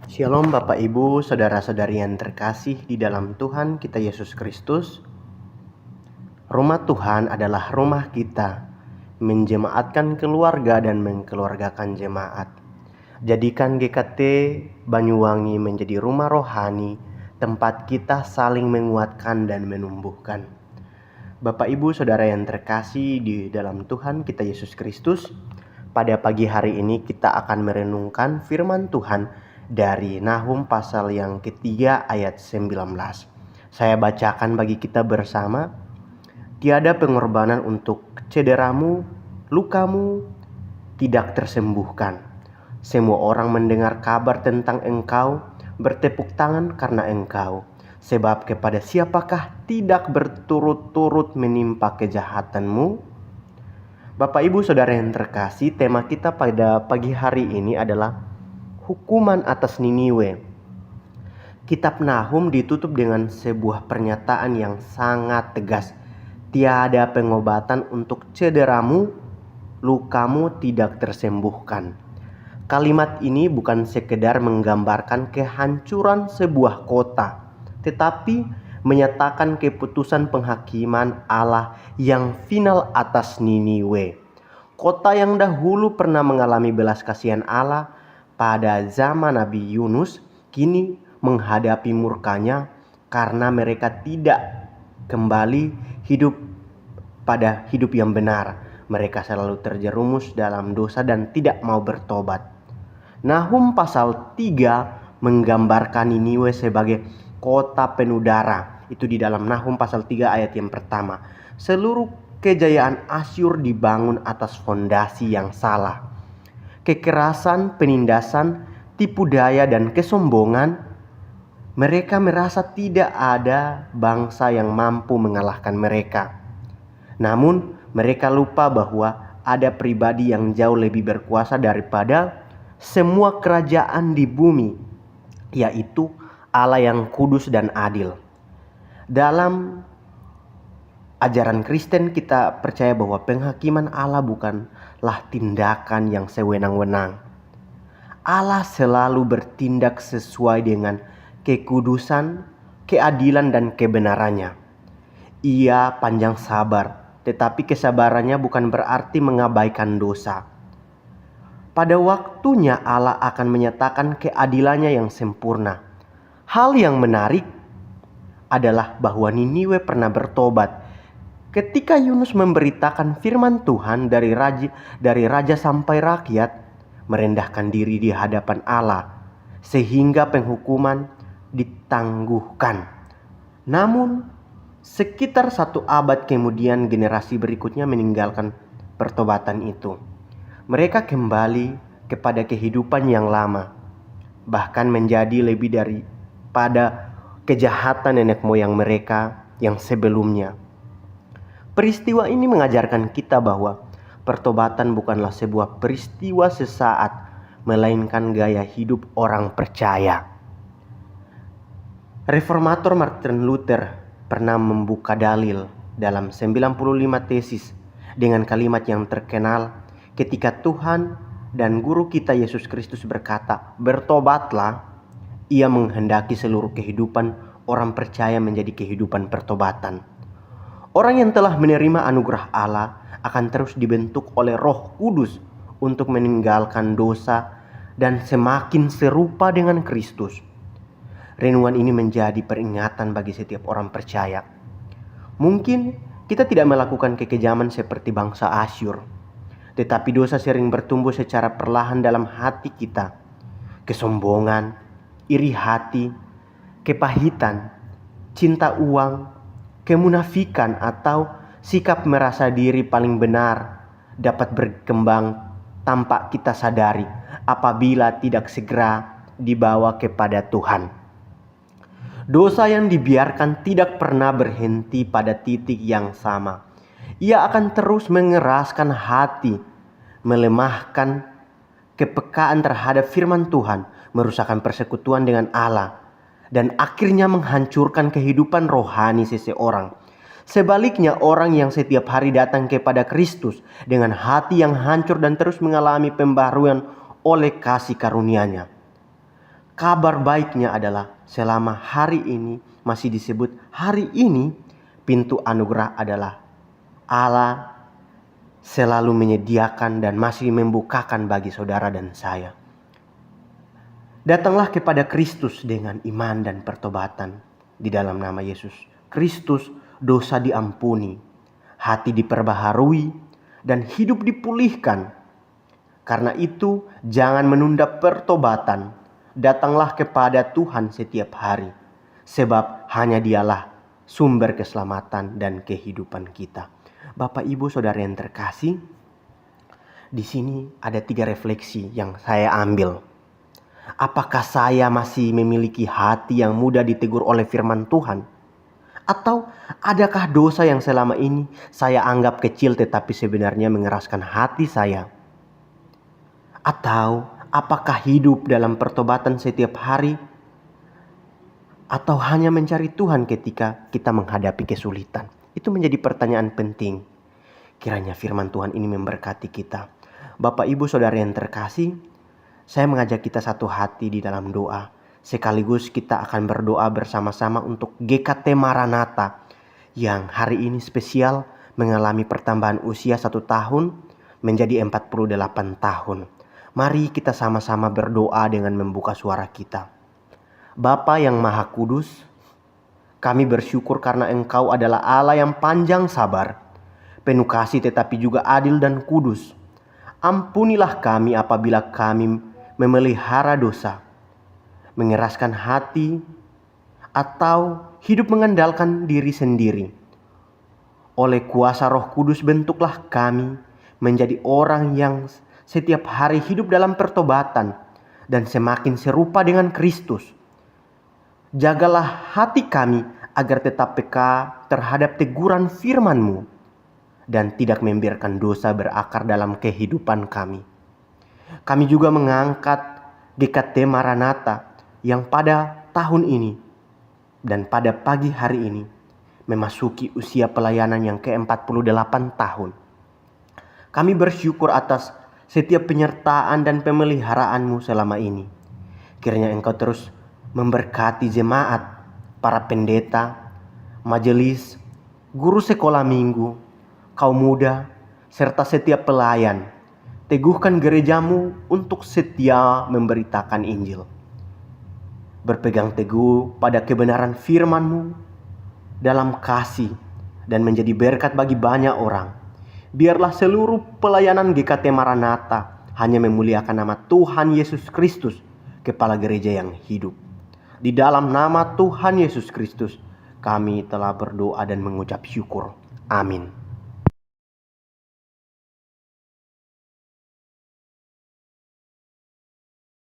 Shalom Bapak Ibu, Saudara-saudari yang terkasih di dalam Tuhan kita Yesus Kristus. Rumah Tuhan adalah rumah kita, menjemaatkan keluarga dan mengkeluargakan jemaat. Jadikan GKT Banyuwangi menjadi rumah rohani, tempat kita saling menguatkan dan menumbuhkan. Bapak Ibu Saudara yang terkasih di dalam Tuhan kita Yesus Kristus, pada pagi hari ini kita akan merenungkan firman Tuhan dari Nahum pasal yang ketiga ayat 19. Saya bacakan bagi kita bersama. Tiada pengorbanan untuk cederamu, lukamu tidak tersembuhkan. Semua orang mendengar kabar tentang engkau, bertepuk tangan karena engkau. Sebab kepada siapakah tidak berturut-turut menimpa kejahatanmu? Bapak Ibu Saudara yang terkasih, tema kita pada pagi hari ini adalah hukuman atas Niniwe. Kitab Nahum ditutup dengan sebuah pernyataan yang sangat tegas. Tiada pengobatan untuk cederamu, lukamu tidak tersembuhkan. Kalimat ini bukan sekedar menggambarkan kehancuran sebuah kota, tetapi menyatakan keputusan penghakiman Allah yang final atas Niniwe. Kota yang dahulu pernah mengalami belas kasihan Allah pada zaman Nabi Yunus, kini menghadapi murkanya karena mereka tidak kembali hidup pada hidup yang benar. Mereka selalu terjerumus dalam dosa dan tidak mau bertobat. Nahum pasal 3 menggambarkan Niniwe sebagai kota penuh darah. Itu di dalam Nahum pasal 3 ayat yang pertama. Seluruh kejayaan Asyur dibangun atas fondasi yang salah. Kekerasan, penindasan, tipu daya, dan kesombongan. Mereka merasa tidak ada bangsa yang mampu mengalahkan mereka. Namun mereka lupa bahwa ada pribadi yang jauh lebih berkuasa daripada semua kerajaan di bumi, yaitu Allah yang kudus dan adil. Dalam ajaran Kristen kita percaya bahwa penghakiman Allah bukanlah tindakan yang sewenang-wenang. Allah selalu bertindak sesuai dengan kekudusan, keadilan, dan kebenarannya. Ia panjang sabar, tetapi kesabarannya bukan berarti mengabaikan dosa. Pada waktunya Allah akan menyatakan keadilannya yang sempurna. Hal yang menarik adalah bahwa Niniwe pernah bertobat. Ketika Yunus memberitakan firman Tuhan dari raja sampai rakyat, merendahkan diri di hadapan Allah, sehingga penghukuman ditangguhkan. Namun, sekitar 1 abad kemudian generasi berikutnya meninggalkan pertobatan itu. Mereka kembali kepada kehidupan yang lama, bahkan menjadi lebih daripada kejahatan nenek moyang mereka yang sebelumnya. Peristiwa ini mengajarkan kita bahwa pertobatan bukanlah sebuah peristiwa sesaat, melainkan gaya hidup orang percaya. Reformator Martin Luther pernah membuka dalil dalam 95 tesis dengan kalimat yang terkenal ketika Tuhan dan guru kita Yesus Kristus berkata, "Bertobatlah." Ia menghendaki seluruh kehidupan orang percaya menjadi kehidupan pertobatan. Orang yang telah menerima anugerah Allah akan terus dibentuk oleh Roh Kudus untuk meninggalkan dosa dan semakin serupa dengan Kristus. Renungan ini menjadi peringatan bagi setiap orang percaya. Mungkin kita tidak melakukan kekejaman seperti bangsa Asyur, tetapi dosa sering bertumbuh secara perlahan dalam hati kita. Kesombongan, iri hati, kepahitan, cinta uang, kemunafikan, atau sikap merasa diri paling benar dapat berkembang tanpa kita sadari apabila tidak segera dibawa kepada Tuhan. Dosa yang dibiarkan tidak pernah berhenti pada titik yang sama. Ia akan terus mengeraskan hati, melemahkan kepekaan terhadap firman Tuhan, merusakkan persekutuan dengan Allah, dan akhirnya menghancurkan kehidupan rohani seseorang. Sebaliknya, orang yang setiap hari datang kepada Kristus dengan hati yang hancur dan terus mengalami pembaharuan oleh kasih karunia-Nya, Kabar baiknya adalah selama hari ini masih disebut hari ini, pintu anugerah adalah Allah selalu menyediakan dan masih membukakan bagi saudara dan saya. Datanglah kepada Kristus dengan iman dan pertobatan di dalam nama Yesus Kristus. Dosa diampuni, hati diperbaharui, dan hidup dipulihkan. Karena itu jangan menunda pertobatan. Datanglah kepada Tuhan setiap hari, sebab hanya Dialah sumber keselamatan dan kehidupan kita. Bapak, Ibu, Saudara yang terkasih, di sini ada 3 refleksi yang saya ambil. Apakah saya masih memiliki hati yang mudah ditegur oleh firman Tuhan? Atau adakah dosa yang selama ini saya anggap kecil tetapi sebenarnya mengeraskan hati saya? Atau apakah hidup dalam pertobatan setiap hari? Atau hanya mencari Tuhan ketika kita menghadapi kesulitan? Itu menjadi pertanyaan penting. Kiranya firman Tuhan ini memberkati kita. Bapak, Ibu, Saudara yang terkasih, saya mengajak kita satu hati di dalam doa. Sekaligus kita akan berdoa bersama-sama untuk GKT Maranatha yang hari ini spesial mengalami pertambahan usia 1 tahun menjadi 48 tahun. Mari kita sama-sama berdoa dengan membuka suara kita. Bapa yang Maha Kudus, kami bersyukur karena Engkau adalah Allah yang panjang sabar, penuh kasih tetapi juga adil dan kudus. Ampunilah kami apabila kami memelihara dosa, mengeraskan hati, atau hidup mengandalkan diri sendiri. Oleh kuasa Roh Kudus bentuklah kami menjadi orang yang setiap hari hidup dalam pertobatan dan semakin serupa dengan Kristus. Jagalah hati kami agar tetap peka terhadap teguran firman-Mu dan tidak membiarkan dosa berakar dalam kehidupan kami. Kami juga mengangkat GKT Maranatha yang pada tahun ini dan pada pagi hari ini memasuki usia pelayanan yang ke-48 tahun. Kami bersyukur atas setiap penyertaan dan pemeliharaan-Mu selama ini. Kiranya Engkau terus memberkati jemaat, para pendeta, majelis, guru sekolah minggu, kaum muda, serta setiap pelayan. Teguhkan gereja-Mu untuk setia memberitakan Injil. Berpegang teguh pada kebenaran firman-Mu dalam kasih dan menjadi berkat bagi banyak orang. Biarlah seluruh pelayanan GKT Maranatha hanya memuliakan nama Tuhan Yesus Kristus, Kepala Gereja yang hidup. Di dalam nama Tuhan Yesus Kristus, kami telah berdoa dan mengucap syukur. Amin.